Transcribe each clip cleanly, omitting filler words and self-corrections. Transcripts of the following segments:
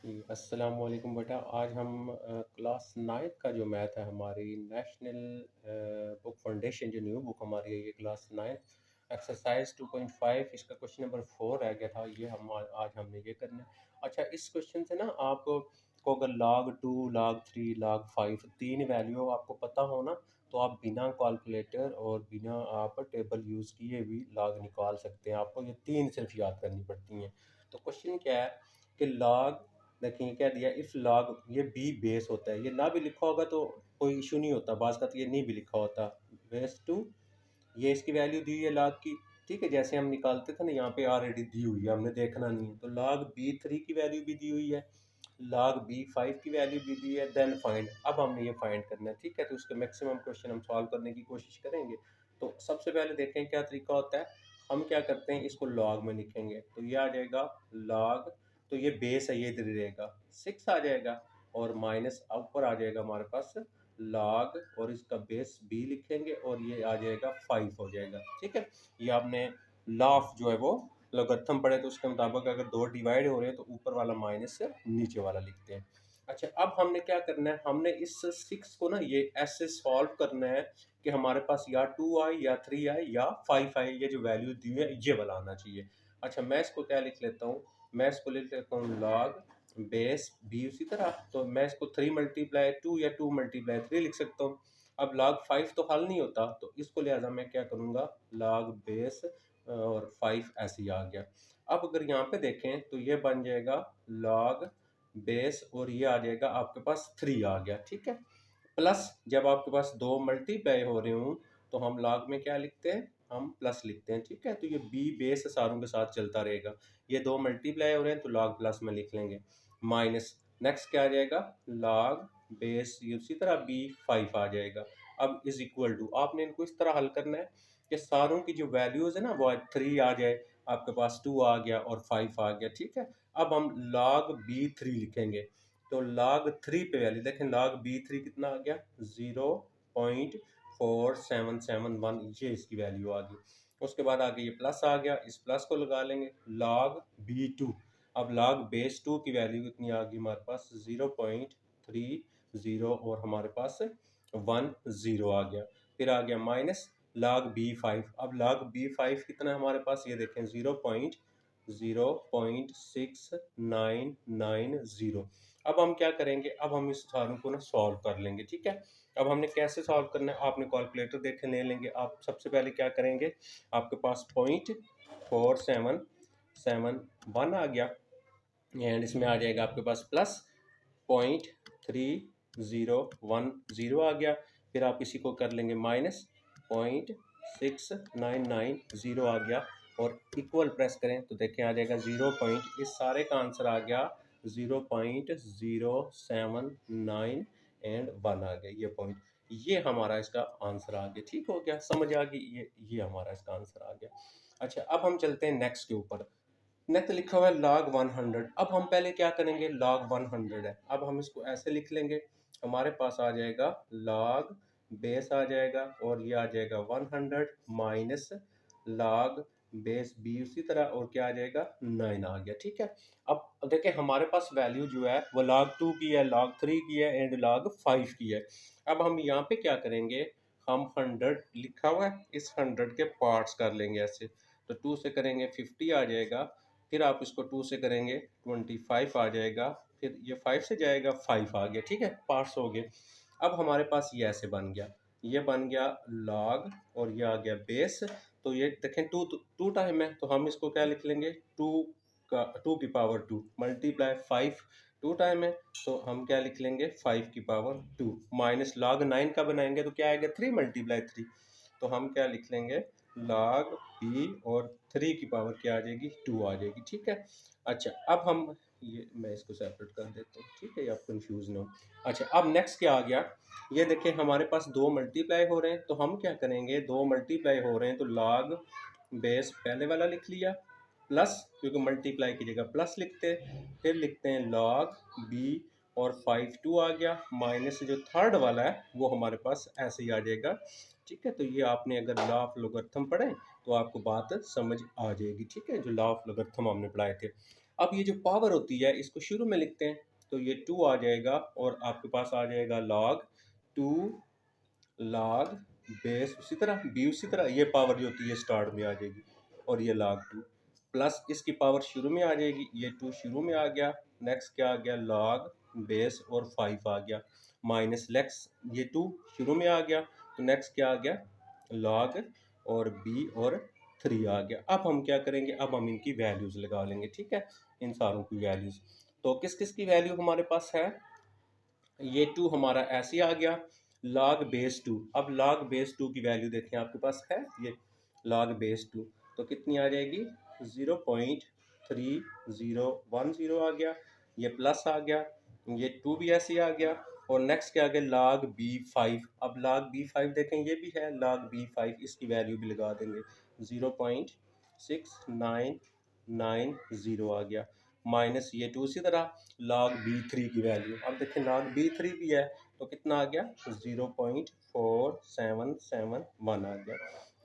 अस्सलाम वालेकुम बेटा। आज हम क्लास 9th का जो मैथ है हमारी नेशनल बुक फाउंडेशन जो न्यू बुक हमारी है ये क्लास 9th एक्सरसाइज 2.5 इसका क्वेश्चन नंबर 4 रह गया था। ये हम आज हमने ये करना है। अच्छा, इस क्वेश्चन से ना आपको अगर log 2 log 3 log 5 तीन वैल्यू आपको पता हो ना, तो आप बिना कैलकुलेटर और बिना आप टेबल यूज़ किए भी log निकाल सकते हैं। आपको ये तीन सिर्फ याद करनी पड़ती हैं। तो क्वेश्चन क्या है कि log, देखिए क्या दिया, इफ़ लॉग, ये बी बेस होता है। ये ना भी लिखा होगा तो कोई इशू नहीं होता, बाज़ का तो ये नहीं भी लिखा होता। बेस टू, ये इसकी वैल्यू दी हुई है लॉग की, ठीक है, जैसे हम निकालते थे ना, यहाँ पे ऑलरेडी दी हुई है, हमने देखना नहीं है। तो लॉग बी थ्री की वैल्यू भी दी हुई है, लॉग बी फाइव की वैल्यू भी दी है, देन फाइंड। अब हमने ये फाइंड करना है, ठीक है। तो उसके मैक्सिमम क्वेश्चन हम सॉल्व करने की कोशिश करेंगे। तो सबसे पहले देखें क्या तरीका होता है। हम क्या करते हैं, इसको लॉग में लिखेंगे तो ये आ जाएगा लॉग, तो ये बेस है, ये इधर ही रहेगा, 6 आ जाएगा, और माइनस ऊपर आ जाएगा हमारे पास लॉग, और इसका बेस बी लिखेंगे और ये आ जाएगा 5 हो जाएगा, ठीक है। ये आपने लॉफ जो है वो लॉगरिथम पढ़े, तो उसके मुताबिक अगर दो डिवाइड हो रहे हैं तो ऊपर वाला माइनस से नीचे वाला लिखते हैं। अच्छा, अब हमने क्या करना है, हमने इस 6 को ना ये ऐसे सॉल्व करना है कि हमारे पास या 2 आए या 3 आए या 5 आए, ये जो वैल्यू दी है ये वाला आना चाहिए। अच्छा, मैं इसको क्या लिख लेता हूँ, मैं इसको लिख लेता हूँ लॉग बेस बी, उसी तरह तो मैं इसको 3 मल्टीप्लाई 2 या 2 मल्टीप्लाई 3 लिख सकता हूँ। अब लॉग 5 तो हल नहीं होता, तो इसको लिहाजा मैं क्या करूँगा, लॉग बेस और 5 ऐसे ही आ गया। अब अगर यहाँ पे देखें तो ये बन जाएगा लॉग बेस, और ये आ जाएगा आपके पास 3 आ गया, ठीक है। प्लस जब आपके पास दो मल्टीप्लाई हो रहे हों तो हम लॉग में क्या लिखते हैं, हम प्लस लिखते हैं, ठीक है। तो ये बी बेस सारों के साथ चलता रहेगा। ये दो मल्टीप्लाई हो रहे हैं तो लॉग प्लस में लिख लेंगे, माइनस नेक्स्ट क्या आ जाएगा, लॉग बेस, ये उसी तरह बी 5 आ जाएगा। अब इज इक्वल टू, आपने इनको इस तरह हल करना है कि सारों की जो वैल्यूज है ना वो 3 आ जाए, आपके पास 2 आ गया और 5 आ गया, ठीक है। अब हम log b3 लिखेंगे, तो log 3 पे वैल्यू देखें, log b3 कितना आ गया, 0.4771, ये इसकी वैल्यू आ गई। उसके बाद आगे ये प्लस आ गया, इस प्लस को लगा लेंगे, log b2, अब log बेस 2 की वैल्यू कितनी आ गई हमारे पास, 0.30, और हमारे पास 10 आ गया। फिर आ गया माइनस log b5, अब log b5 कितना है हमारे पास, ये देखें 0.069990। अब हम क्या करेंगे, अब हम इस सारों को ना सॉल्व कर लेंगे, ठीक है। अब हमने कैसे सॉल्व करना है, आपने कैलकुलेटर देखे ले लेंगे। आप सबसे पहले क्या करेंगे, आपके पास 0.4771 आ गया, एंड इसमें आ जाएगा आपके पास प्लस 0.3010 आ गया। फिर आप इसी को कर लेंगे माइनस 0.6990 आ गया, और इक्वल प्रेस करें तो देखें आ जाएगा 0 पॉइंट, इस सारे का आंसर आ गया 0.079 एंड 1 आ गया, ये पॉइंट, ये हमारा इसका आंसर आ गया, ठीक हो गया, समझ आ गई, ये हमारा इसका आंसर आ गया। अच्छा, अब हम चलते हैं नेक्स्ट के ऊपर। नेक्स्ट लिखा हुआ है log 100। अब हम पहले क्या करेंगे, log 100 है, अब हम इसको ऐसे लिख लेंगे, हमारे पास आ जाएगा log बेस आ जाएगा, और ये आ जाएगा 100 माइनस log बेस बी उसी तरह, और क्या आ जाएगा 9 आ गया, ठीक है। अब देखिए हमारे पास वैल्यू जो है वो log 2 की है, log 3 की है एंड log 5 की है। अब हम यहाँ पे क्या करेंगे, हम 100 लिखा हुआ है, इस 100 के पार्ट्स कर लेंगे ऐसे, तो 2 से करेंगे 50 आ जाएगा, फिर आप इसको 2 से करेंगे 25 आ जाएगा, फिर ये 5 से जाएगा 5 आ गया, ठीक है, पार्ट्स हो गए। अब हमारे पास ये ऐसे बन गया, ये बन गया लॉग, और ये आ गया बेस। तो ये देखें टू टाइम है, तो हम इसको क्या लिख लेंगे, 2 की पावर 2 मल्टीप्लाई 5, 2 टाइम है तो हम क्या लिख लेंगे, 5 की पावर 2 माइनस लॉग 9 का बनाएंगे तो क्या आएगा, 3 मल्टीप्लाई 3, तो हम क्या लिख लेंगे, log b, और 3 की पावर क्या आ जाएगी, 2 आ जाएगी, ठीक है। अच्छा, अब हम ये मैं इसको सेपरेट कर देता हूँ, ठीक है, आप कंफ्यूज ना हो। अच्छा, अब नेक्स्ट क्या आ गया, ये देखें हमारे पास दो मल्टीप्लाई हो रहे हैं, तो हम क्या करेंगे, दो मल्टीप्लाई हो रहे हैं तो log बेस पहले वाला लिख लिया, प्लस क्योंकि मल्टीप्लाई की जगह प्लस लिखते हैं, फिर लिखते हैं log b, और 5 2 आ गया, माइनस जो थर्ड वाला है वो हमारे पास ऐसे ही आ जाएगा, ठीक है। तो ये आपने अगर लॉ ऑफ लोगरिथम पढ़े तो आपको बात समझ आ जाएगी, ठीक है, जो लॉ ऑफ लोगरिथम हमने पढ़ाए थे। अब ये जो पावर होती है इसको शुरू में लिखते हैं, तो ये 2 आ जाएगा और आपके पास आ जाएगा log 2 log बेस उसी तरह b उसी तरह, ये पावर जो होती है स्टार्ट में आ जाएगी और ये log 2 प्लस इसकी पावर शुरू में आ जाएगी, ये 2 शुरू में आ गया, नेक्स्ट क्या आ गया log बेस और 5 आ गया, माइनस लेक्स ये 2 शुरू में आ गया, तो नेक्स्ट क्या आ गया log और b और 3 आ गया। अब हम क्या करेंगे, अब हम इनकी वैल्यूज लगा लेंगे, ठीक है, इन सारों की वैल्यूज। तो किस किस की वैल्यू हमारे पास है, ये 2 हमारा ऐसे ही आ गया, log बेस 2, अब log बेस 2 की वैल्यू देखें आपके पास है ये log बेस 2, तो कितनी आ जाएगी 0.3010 आ गया, ये प्लस आ गया, ये 2 भी ऐसे ही आ गया, और नेक्स्ट क्या आ गया log b5, अब log b5 देखें ये भी है log b5, इसकी वैल्यू भी लगा देंगे 0.6990 आ गया, माइनस ये 2 इसी तरह log b3 की वैल्यू, अब देखें log b3 भी है तो कितना आ गया 0.4771 आ गया,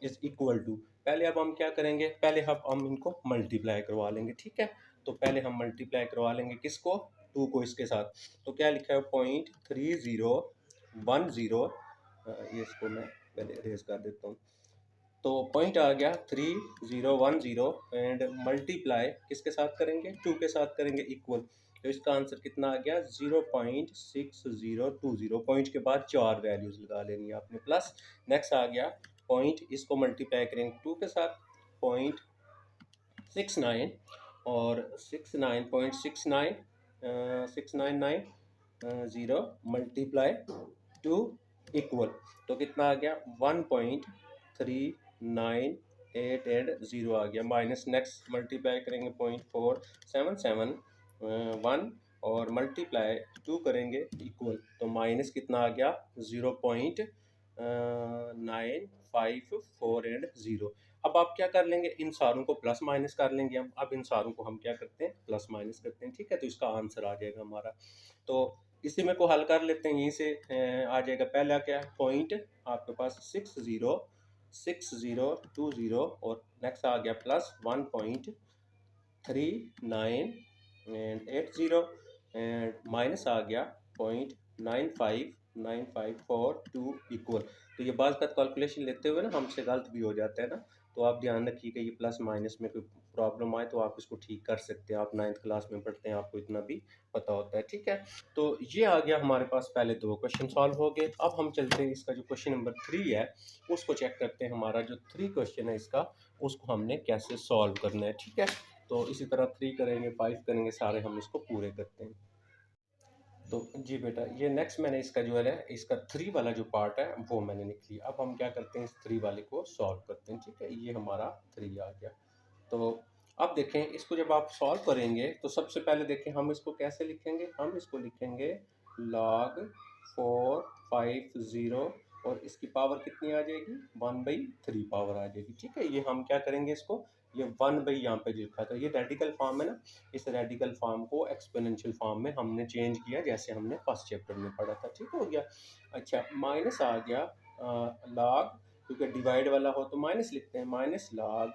इज इक्वल टू, पहले अब हम क्या करेंगे, पहले हम इनको मल्टीप्लाई करवा लेंगे, ठीक है, तो पहले हम मल्टीप्लाई करवा लेंगे किसको, 2 को इसके साथ, तो क्या लिखा है 0.3010, ये इसको मैं पहले इरेज कर देता हूँ, तो पॉइंट आ गया 3010 एंड मल्टीप्लाई किसके साथ करेंगे 2 के साथ करेंगे इक्वल, तो इसका आंसर कितना आ गया 0.6020, पॉइंट के बाद 4 वैल्यूज लगा लेनी है आपने प्लस, नेक्स्ट आ गया पॉइंट, इसको मल्टीप्लाई करेंगे 2 के साथ 0.69 और 69.69 मल्टीप्लाई 2 इक्वल, तो कितना आ गया 1.398 एंड 0 आ गया, माइनस नेक्स्ट मल्टीप्लाई करेंगे 0.4771 और मल्टीप्लाई 2 करेंगे इक्वल, तो माइनस कितना आ गया 0.954 एंड 0। अब आप क्या कर लेंगे, इन सारों को प्लस माइनस कर लेंगे हम, अब इन सारों को हम क्या करते हैं प्लस माइनस करते हैं, ठीक है, तो इसका आंसर आ जाएगा हमारा, तो इसी में को हल कर लेते हैं, यहीं से आ जाएगा, पहला क्या है पॉइंट आपके पास 6020 और नेक्स्ट आ गया प्लस 1.3980 एंड माइनस आ गया 0.95954 इक्वल, तो ये बात का कैलकुलेशन लेते हुए ना हमसे गलत भी हो जाता है ना, तो आप ध्यान रखिएगा ये प्लस माइनस में कोई प्रॉब्लम आए तो आप इसको ठीक कर सकते हैं, आप 9th क्लास में पढ़ते हैं आपको इतना भी पता होता है, ठीक है, तो ये आ गया हमारे पास, पहले 2 क्वेश्चन सॉल्व हो गए, अब हम चलते हैं इसका जो क्वेश्चन नंबर 3 है उसको चेक करते हैं, हमारा जो 3 क्वेश्चन है इसका उसको हमने कैसे सॉल्व करना है, ठीक है, तो इसी तरह 3 करेंगे 5 करेंगे, सारे हम इसको पूरे करते हैं। तो जी बेटा, ये नेक्स्ट मैंने इसका जो है इसका 3 वाला जो पार्ट है वो मैंने लिख लिया, अब हम क्या करते हैं इस 3 वाले को सॉल्व करते हैं, ठीक है, ये हमारा 3 आ गया, तो अब देखें इसको जब आप सॉल्व करेंगे तो सबसे पहले देखें हम इसको कैसे लिखेंगे, हम इसको लिखेंगे log 450 और इसकी पावर कितनी आ जाएगी 1/3 पावर आ जाएगी, ठीक है, ये हम क्या करेंगे इसको, ये 1 बाई यहाँ पे लिखा था, ये रेडिकल फॉर्म है ना, इस रेडिकल फॉर्म को एक्सपोनेंशियल फॉर्म में हमने चेंज किया जैसे हमने फर्स्ट चैप्टर में पढ़ा था, ठीक हो गया, अच्छा माइनस आ गया log, क्योंकि डिवाइड वाला हो तो माइनस लिखते हैं, माइनस log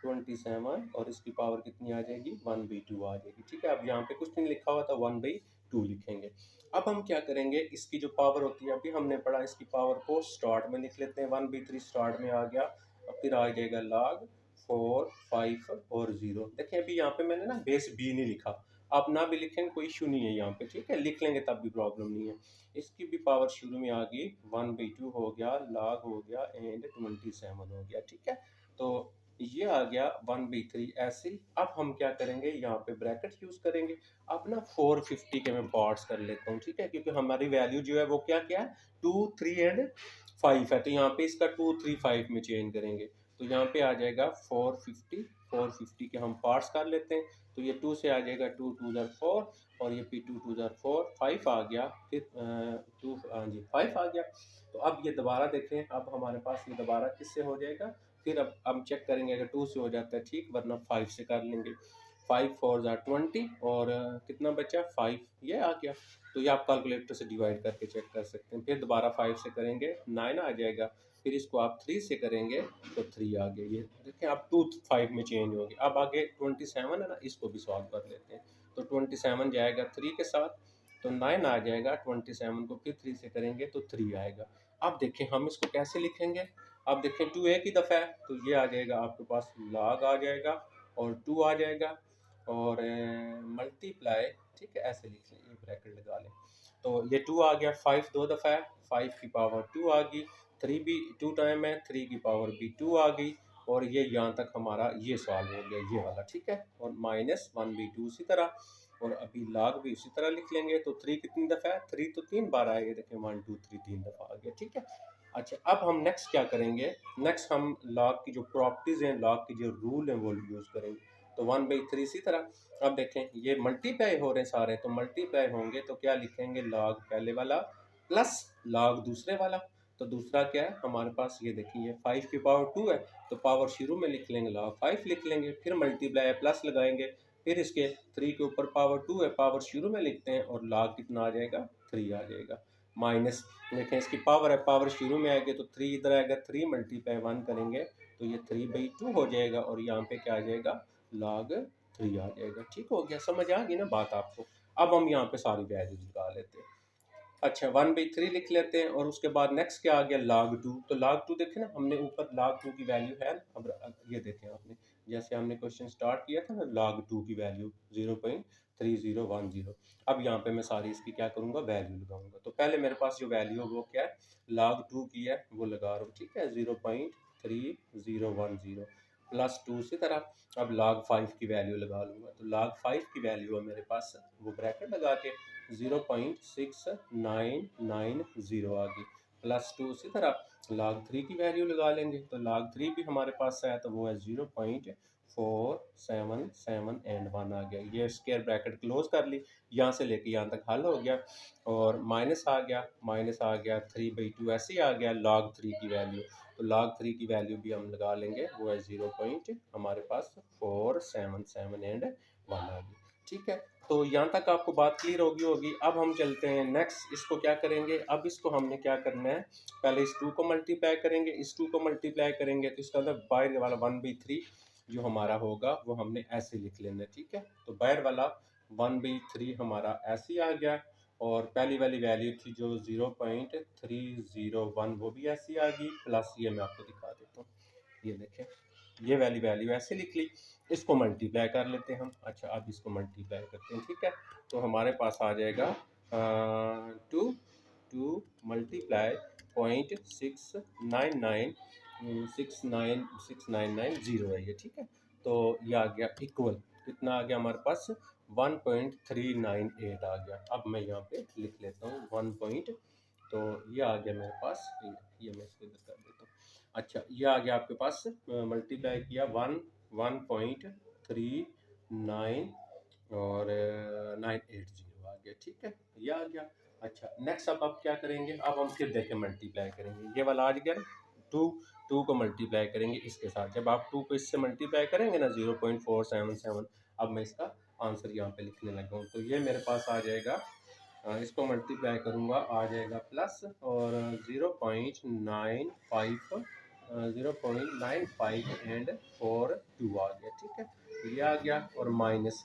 27 और इसकी पावर कितनी आ जाएगी 1/2 आ जाएगी, ठीक है, अब यहाँ पे कुछ नहीं लिखा हुआ था 1/2 लिखेंगे, अब हम क्या करेंगे इसकी जो पावर होती है अभी हमने पढ़ा, इसकी पावर को स्टार्ट में लिख लेते हैं, 1/3 स्टार्ट में आ गया, अब फिर आ जाएगा log 4 5 और 0, देखिए अभी यहाँ पे मैंने ना बेस b नहीं लिखा, आप ना भी लिखें कोई इशू नहीं है यहाँ पे, ठीक है, लिख लेंगे तब भी प्रॉब्लम नहीं है, इसकी भी पावर शुरू में आ गई 1/2 हो गया, log हो गया एंड 27 हो गया, ठीक है, तो ये आ गया 1/3 ऐसे, अब हम क्या करेंगे यहाँ पे ब्रैकेट यूज करेंगे, अब ना 450 के मैं पार्ट्स कर लेता हूँ, ठीक है, क्योंकि हमारी वैल्यू जो है वो क्या क्या है 2 3 एंड 5 है, तो यहाँ पे इसका 2 3 5 में चेंज करेंगे, तो यहाँ पे आ जाएगा 450 के हम पार्ट्स कर लेते हैं, तो ये 2 से आ जाएगा 2 2 ज़र 4 और ये भी 2 2 ज़र 4 5 आ गया, फिर 2 हाँ जी 5 आ गया, तो अब ये दोबारा देखें, अब हमारे पास ये दोबारा किससे हो जाएगा, फिर अब हम चेक करेंगे अगर 2 से हो जाता है ठीक, वरना 5 से कर लेंगे, 5 4 ज़र 20 और कितना बचा 5, ये आ गया, तो ये आप कैलकुलेटर से डिवाइड करके चेक कर सकते हैं, फिर दोबारा 5 से करेंगे 9 आ जाएगा, फिर इसको आप 3 से करेंगे तो 3 आ गया। ये देखें अब 2 5 में चेंज हो गया। अब आगे 27 है ना, इसको भी सॉल्व कर लेते हैं। तो 27 जाएगा 3 के साथ, तो 9 आ जाएगा। 27 को फिर 3 से करेंगे तो 3 आएगा। अब देखें हम इसको कैसे लिखेंगे। अब देखें 2 एक ही दफ़ा है तो ये आ जाएगा आपके पास log आ जाएगा और 2 आ जाएगा और मल्टीप्लाई, ठीक है, ऐसे लिख लें, ये ब्रैकेट लगा लें। तो ये 2 आ गया, 5 दो दफ़ा है, 5 की पावर 2 आ गई, 3 भी 2 टाइम है, 3 की पावर भी 2 आ गई और ये यहाँ तक हमारा ये सॉल्व हो गया ये वाला, ठीक है। और -1 भी 2 उसी तरह, और अभी log भी उसी तरह लिख लेंगे। तो 3 कितनी दफ़ा है, 3 तो 3 बार आएगा, देखें 1 2 3 3 दफ़ा आ गया, ठीक है। अच्छा अब हम नेक्स्ट क्या करेंगे, नेक्स्ट हम log की जो प्रॉपर्टीज़ हैं, log की जो रूल हैं वो यूज़ करेंगे। तो 1/3 इसी तरह। अब देखें ये मल्टीप्लाई हो रहे हैं सारे, तो मल्टीप्लाई होंगे तो क्या लिखेंगे, log पहले वाला प्लस log दूसरे वाला। तो दूसरा क्या है हमारे पास, ये देखिए 5 की पावर 2 है तो पावर शुरू में लिख लेंगे, log 5 लिख लेंगे, फिर मल्टीप्लाई प्लस लगाएंगे, फिर इसके 3 के ऊपर पावर 2 है, पावर शुरू में लिखते हैं और log कितना आ जाएगा, 3 आ जाएगा। माइनस देखें इसकी पावर है, पावर शुरू में आएगी तो 3 इधर आएगा, 3 मल्टीप्लाई 1 करेंगे तो ये 3/2 हो जाएगा और यहाँ पे क्या आ जाएगा, log 3 आ जाएगा। ठीक हो गया, समझ आ गई ना बात आपको। अब हम यहाँ पे सारी वैल्यूज लगा लेते हैं। अच्छा 1/3 लिख लेते हैं और उसके बाद नेक्स्ट क्या आ गया, log 2। तो log 2 देखें ना, हमने ऊपर log 2 की वैल्यू है। अब ये देखें आपने, जैसे हमने क्वेश्चन स्टार्ट किया था ना, log 2 की वैल्यू 0.3010। अब यहाँ पे मैं सारी इसकी क्या करूँगा, वैल्यू लगाऊंगा। तो पहले मेरे पास जो वैल्यू है वो क्या है, log 2 की है, वो लगा रहा हूँ, ठीक है, 0.3010 प्लस 2 इसी तरह। अब log 5 की वैल्यू लगा लूँगा, तो log 5 की वैल्यू है मेरे पास, वो ब्रैकेट लगा के 0.6990 आ गई, प्लस 2 इसी तरह। log 3 की वैल्यू लगा लेंगे, तो log 3 भी हमारे पास है, तो वो है 0.477 एंड 1 आ गया। ये स्क्वायर ब्रैकेट क्लोज कर ली, यहाँ से लेके यहाँ तक हल हो गया और माइनस आ गया, 3/2 ऐसे ही आ गया log 3 की वैल्यू। तो log 3 की वैल्यू भी हम लगा लेंगे, वो है 0. हमारे पास 477 एंड 1 आ गई, ठीक है। तो यहाँ तक आपको बात क्लियर होगी। अब हम चलते हैं नेक्स्ट, इसको क्या करेंगे, अब इसको हमने क्या करना है, पहले इस 2 को मल्टीप्लाई करेंगे, इस 2 को मल्टीप्लाई करेंगे तो इसका मतलब बाहर वाला 1/3 जो हमारा होगा वो हमने ऐसे लिख लेना है, ठीक है। तो बाहर वाला 1/3 हमारा ऐसे ही आ गया और पहली वाली वैल्यू थी जो 0.301 वो भी ऐसी आ गई, प्लस ये मैं आपको दिखा देता हूँ, ये देखें ये वाली वैल्यू ऐसे लिख ली। इसको मल्टीप्लाई कर लेते हैं हम। अच्छा अब इसको मल्टीप्लाई करते हैं, ठीक है। तो हमारे पास आ जाएगा 2 मल्टीप्लाई 0.6990 है ये, ठीक है। तो ये आ गया इक्वल, कितना आ गया हमारे पास, 1.398 आ गया। अब मैं यहाँ पे लिख लेता हूँ 1 पॉइंट, तो ये आ गया मेरे पास, ये मैं इसको इधर कर देता हूँ। अच्छा ये आ गया आपके पास, मल्टीप्लाई किया 1.39 और 980 आ गया, ठीक है, ये आ गया। अच्छा नेक्स्ट अब आप क्या करेंगे, अब हम फिर देखें मल्टीप्लाई करेंगे, ये वाला आ गया 2 को मल्टीप्लाई करेंगे इसके साथ। जब आप 2 को इससे मल्टीप्लाई करेंगे ना 0.477, अब मैं इसका आंसर यहाँ पे लिखने लगा हूँ। तो ये मेरे पास आ जाएगा, इसको मल्टीप्लाई करूँगा आ जाएगा प्लस और 0.95 एंड 4 2 आ गया, ठीक है, ये आ गया और माइनस,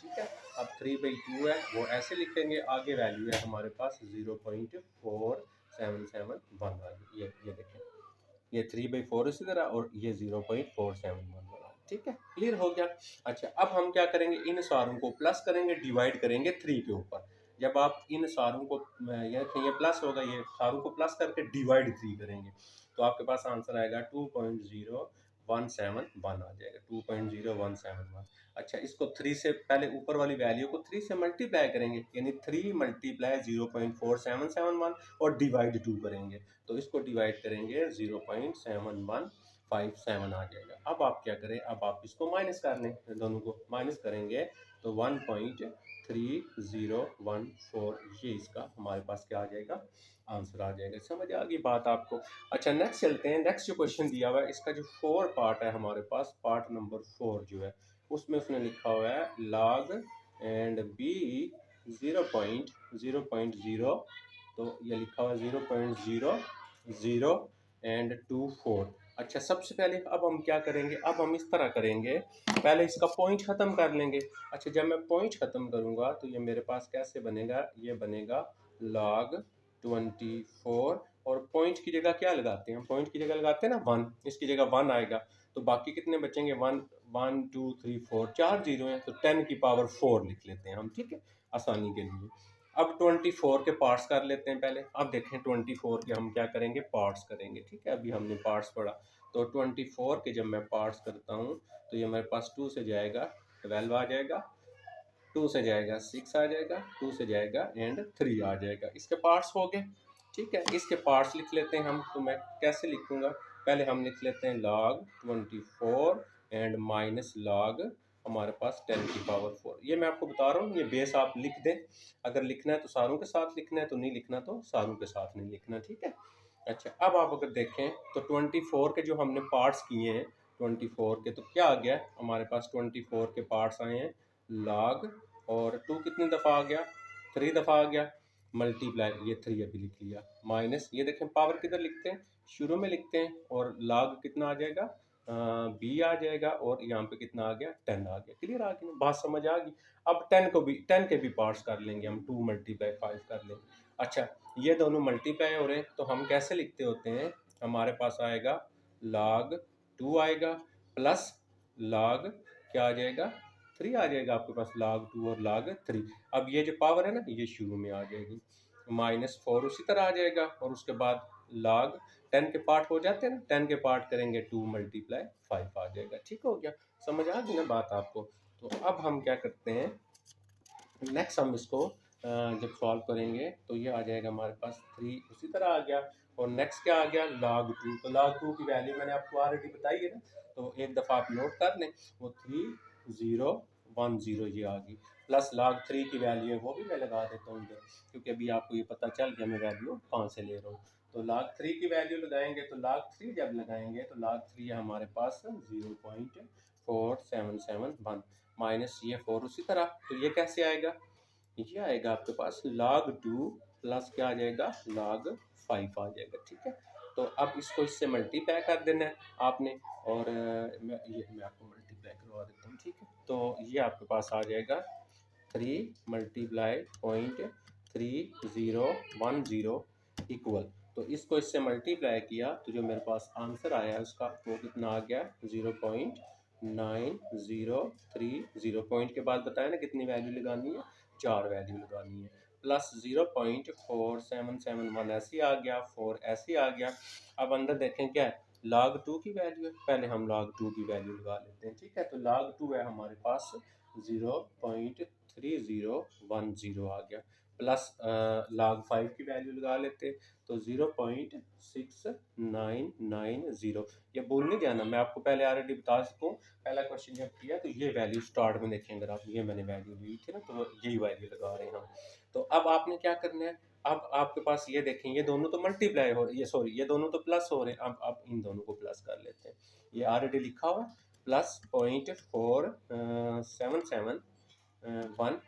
ठीक है। अब 3/2 है वो ऐसे लिखेंगे, आगे वैल्यू है हमारे पास 0.4771 आ गई। ये देखें ये 3/4 इसी तरह और ये 0.471 वाला, ठीक है, क्लियर हो गया। अच्छा अब हम क्या करेंगे, इन सारों को प्लस करेंगे, डिवाइड करेंगे 3 के ऊपर। जब आप इन सारों को ये प्लस होगा, ये सारों को प्लस करके डिवाइड 3 करेंगे तो आपके पास आंसर आएगा 2.0171 आ जाएगा, 2.0171। अच्छा इसको 3 से पहले ऊपर वाली वैल्यू को 3 से मल्टीप्लाई करेंगे, यानी 3 मल्टीप्लाई 0.4771 और डिवाइड 2 करेंगे, तो इसको डिवाइड करेंगे 0.7157 आ जाएगा। अब आप क्या करें, अब आप इसको माइनस कर लें, दोनों को माइनस करेंगे तो 1.3014, ये इसका हमारे पास क्या आ जाएगा, आंसर आ जाएगा। समझ आ गई बात आपको। अच्छा नेक्स्ट चलते हैं, नेक्स्ट जो क्वेश्चन दिया हुआ है इसका जो 4 पार्ट है हमारे पास, पार्ट नंबर 4 जो है उसमें उसने लिखा हुआ है log एंड b 0.0, तो ये लिखा हुआ है 0.000 एंड 2 4। अच्छा, सबसे पहले अब हम क्या करेंगे, अब हम इस तरह करेंगे, पहले इसका पॉइंट ख़त्म कर लेंगे। अच्छा, जब मैं पॉइंट ख़त्म करूँगा तो ये मेरे पास कैसे बनेगा, ये बनेगा log 24, और पॉइंट की जगह क्या लगाते हैं, पॉइंट की जगह लगाते हैं ना 1, इसकी जगह 1 आएगा, तो बाकी कितने बचेंगे, 1 1 2 3 4, 4 जीरो हैं, तो 10 की पावर 4 लिख लेते हैं हम, ठीक है, आसानी के लिए। अब 24 के पार्ट्स कर लेते हैं पहले। अब देखें 24 के हम क्या करेंगे, पार्ट्स करेंगे, ठीक है, अभी हमने पार्ट्स पढ़ा। तो 24 के जब मैं पार्ट्स करता हूँ तो ये मेरे पास 2 से जाएगा 12 आ जाएगा, 2 से जाएगा 6 आ जाएगा, 2 से जाएगा एंड 3 आ जाएगा। इसके पार्ट्स हो गए, ठीक है। इसके पार्ट्स लिख लेते हैं हम, तो मैं कैसे लिखूंगा, पहले हम लिख लेते हैं log 24 एंड माइनस log हमारे पास 10 की पावर 4। ये मैं आपको बता रहा हूँ, ये बेस आप लिख दें, अगर लिखना है तो सारों के साथ लिखना है, तो नहीं लिखना तो सारों के साथ नहीं लिखना, ठीक है। अच्छा, अब आप अगर देखें तो 24 के जो हमने पार्ट्स किए हैं, 24 के, तो क्या आ गया हमारे पास, 24 के पार्ट्स आए हैं log, और 2 कितनी दफ़ा आ गया, 3 दफ़ा आ गया, मल्टीप्लाई, ये 3 अभी लिख लिया, माइनस, ये देखें पावर किधर लिखते हैं, शुरू में लिखते हैं, और log कितना आ जाएगा, बी आ जाएगा, और यहाँ पे कितना आ गया, 10 आ गया। क्लियर आ गई ना बात, समझ आ गई। अब 10 को भी, 10 के भी पार्ट्स कर लेंगे हम, 2 मल्टीप्लाई 5 कर लेंगे। अच्छा, ये दोनों मल्टीप्लाई हो रहे हैं, तो हम कैसे लिखते होते हैं, हमारे पास आएगा log 2 आएगा, प्लस log क्या आ जाएगा, 3 आ जाएगा आपके पास, log 2 और log 3। अब ये जो पावर है ना, ये शुरू में आ जाएगी, माइनस 4 उसी तरह आ जाएगा, और उसके बाद log 10 के पार्ट हो जाते हैं ना, 10 के पार्ट करेंगे 2 मल्टीप्लाई 5 आ जाएगा, ठीक हो गया, समझ आ गई ना बात आपको। तो अब हम क्या करते हैं, नेक्स्ट हम इसको जब सॉल्व करेंगे तो ये आ जाएगा हमारे पास 3 उसी तरह आ गया, और नेक्स्ट क्या आ गया, log 2। तो log 2 की वैल्यू मैंने आपको ऑलरेडी बताई है ना, तो एक दफ़ा आप नोट कर लें, वो 3 0 1 0 ये आ गई, प्लस log 3 की वैल्यू है वो भी मैं लगा देता हूँ इधर, क्योंकि अभी आपको ये पता चल गया मैं वैल्यू कहाँ से ले रहा हूँ। तो log 3 की वैल्यू लगाएंगे, तो log 3 जब लगाएंगे तो log 3 है हमारे पास 0.4771, माइनस ये 4 उसी तरह, तो ये कैसे आएगा, ये आएगा आपके पास log 2 प्लस क्या आ जाएगा, log 5 आ जाएगा, ठीक है। तो अब इसको इससे मल्टीप्लाई कर देना है आपने, और मैं आपको मल्टीप्लाई करवा देता हूँ, ठीक है। तो ये आपके पास आ जाएगा 3 मल्टीप्लाई 0.3010 इक्वल, तो इसको इससे मल्टीप्लाई किया तो जो मेरे पास आंसर आया है उसका, वो कितना आ गया, 0.9030, पॉइंट के बाद बताया ना कितनी वैल्यू लगानी है, 4 वैल्यू लगानी है, प्लस 0.4771 ऐसे आ गया, 4 ऐसे आ गया। अब अंदर देखें क्या है, log 2 की वैल्यू है, पहले हम log 2 की वैल्यू लगा लेते हैं, ठीक है। तो log 2 है हमारे पास 0.3010 आ गया, प्लस log 5 की वैल्यू लगा लेते, तो 0.6990। ये भूल नहीं जाना, मैं आपको पहले ऑलरेडी बता सकूँ, पहला क्वेश्चन जब किया तो ये वैल्यू स्टार्ट में देखें अगर आप, ये मैंने वैल्यू ली थी ना, तो यही वैल्यू लगा रहे हैं हम। तो अब आपने क्या करना है, अब आपके पास ये देखें, ये दोनों तो मल्टीप्लाई हो रहे, ये सॉरी ये दोनों तो प्लस हो रहे हैं, अब इन दोनों को प्लस कर लेते हैं, ये ऑलरेडी लिखा हुआ है, प्लस 0.477 1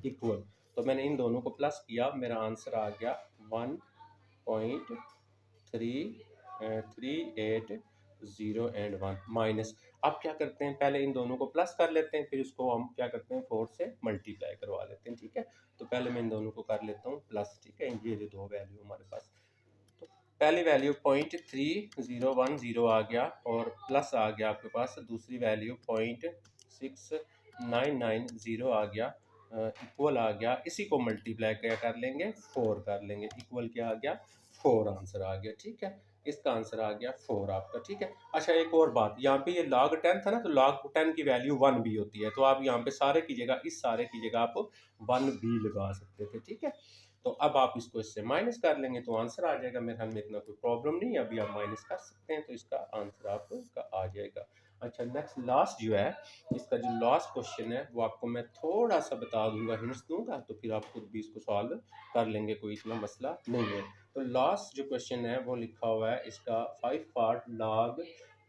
इक्वल, तो मैंने इन दोनों को प्लस किया, मेरा आंसर आ गया 1.3380 एंड 1 माइनस। अब क्या करते हैं, पहले इन दोनों को प्लस कर लेते हैं, फिर उसको हम क्या करते हैं 4 से मल्टीप्लाई करवा लेते हैं, ठीक है। तो पहले मैं इन दोनों को कर लेता हूँ प्लस, ठीक है, ये जो दो वैल्यू हमारे पास, तो पहली वैल्यू 0.3010 आ गया, और प्लस आ गया आपके पास दूसरी वैल्यू 0.6990 आ गया, इक्वल आ गया, इसी को मल्टीप्लाई क्या कर लेंगे 4 कर लेंगे, इक्वल क्या आ गया 4 आंसर आ गया, ठीक है। इसका आंसर आ गया 4 आपका, ठीक है। अच्छा, एक और बात, यहाँ पे ये log 10 था ना, तो log 10 की वैल्यू 1 भी होती है, तो आप यहाँ पे सारे की जगह, इस सारे की जगह आप 1 भी लगा सकते थे, ठीक है। तो अब आप इसको इससे माइनस कर लेंगे तो आंसर आ जाएगा, मेरे ख्याल में इतना कोई प्रॉब्लम नहीं है, अभी आप माइनस कर सकते हैं, तो इसका आंसर आपका आ जाएगा। अच्छा, नेक्स्ट लास्ट जो है, इसका जो लास्ट क्वेश्चन है वो आपको मैं थोड़ा सा बता दूंगा, हिंट्स दूंगा, तो फिर आप खुद भी इसको सॉल्व कर लेंगे, कोई इतना मसला नहीं है। तो लास्ट जो क्वेश्चन है वो लिखा हुआ है इसका 5 पार्ट log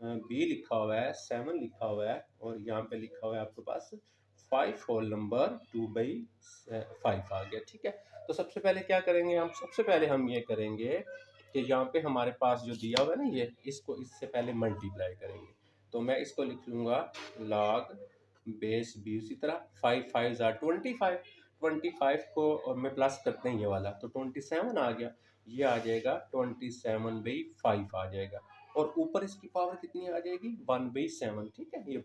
बी लिखा हुआ है, 7 लिखा हुआ है, और यहाँ पे लिखा हुआ है आपके पास 5 होल नंबर 2/5 आ गया, ठीक है। तो सबसे पहले क्या करेंगे हम, सबसे पहले हम ये करेंगे कि यहाँ पे हमारे पास जो दिया हुआ है ना, ये इसको इससे पहले मल्टीप्लाई करेंगे। तो मैं इसको लिख लूँगा log बेस बी। उसी तरह 5 5 ज़ा 25, 25 को और मैं प्लस करते हैं ये वाला, तो 27 आ गया। ये आ जाएगा 27/5 आ जाएगा, और ऊपर इसकी पावर कितनी आ जाएगी, 1/7। ठीक है, ये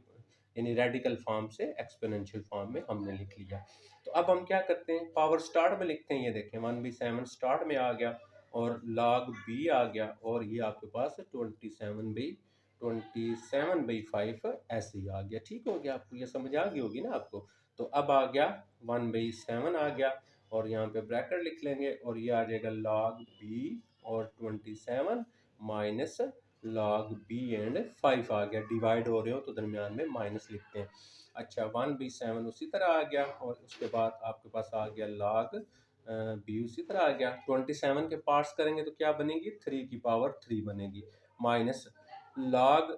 यानी रेडिकल फॉर्म से एक्सपोनेंशियल फॉर्म में हमने लिख लिया। तो अब हम क्या करते हैं, पावर स्टार्ट में लिखते हैं। ये देखें 1/7 स्टार्ट में आ गया, और log b आ गया, और ये आपके पास 27/5 ऐसे ही आ गया। ठीक हो गया, आपको ये समझ आ गई होगी ना आपको। तो अब आ गया 1/7 आ गया, और यहाँ पे ब्रैकेट लिख लेंगे, और ये आ जाएगा log b और 27 माइनस log b एंड 5 आ गया। डिवाइड हो रहे हो तो दरमियान में माइनस लिखते हैं। अच्छा, 1/7 उसी तरह आ गया, और उसके बाद आपके पास आ गया log b उसी तरह आ गया। 27 के पार्ट्स करेंगे तो क्या बनेगी, 3 की पावर 3 बनेगी, माइनस log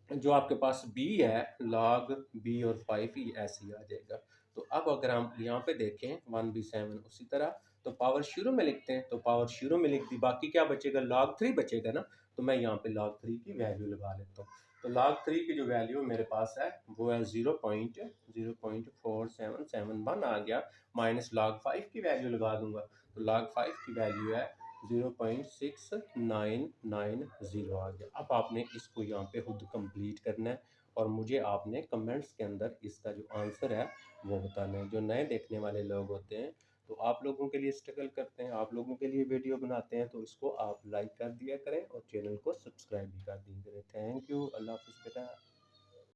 जो आपके पास b है, log b और 5 ही ऐसे ही आ जाएगा। तो अब अगर हम यहाँ पे देखें 1/7 उसी तरह, तो पावर शुरू में लिखते हैं, तो पावर शुरू में लिख दी, बाकी क्या बचेगा, log 3 बचेगा ना। तो मैं यहाँ पे log 3 की वैल्यू लगा लेता हूँ। तो log 3 की जो वैल्यू मेरे पास है वो है 0.04771 आ गया, माइनस log 5 की वैल्यू लगा दूंगा, तो log 5 की वैल्यू है 0.6990 आ गया। अब आपने इसको यहाँ पे खुद कंप्लीट करना है, और मुझे आपने कमेंट्स के अंदर इसका जो आंसर है वो बताना है। जो नए देखने वाले लोग होते हैं, तो आप लोगों के लिए स्ट्रगल करते हैं, आप लोगों के लिए वीडियो बनाते हैं, तो इसको आप लाइक कर दिया करें और चैनल को सब्सक्राइब भी कर दिया करें। थैंक यू, अल्लाह हाफिज़ बेटा।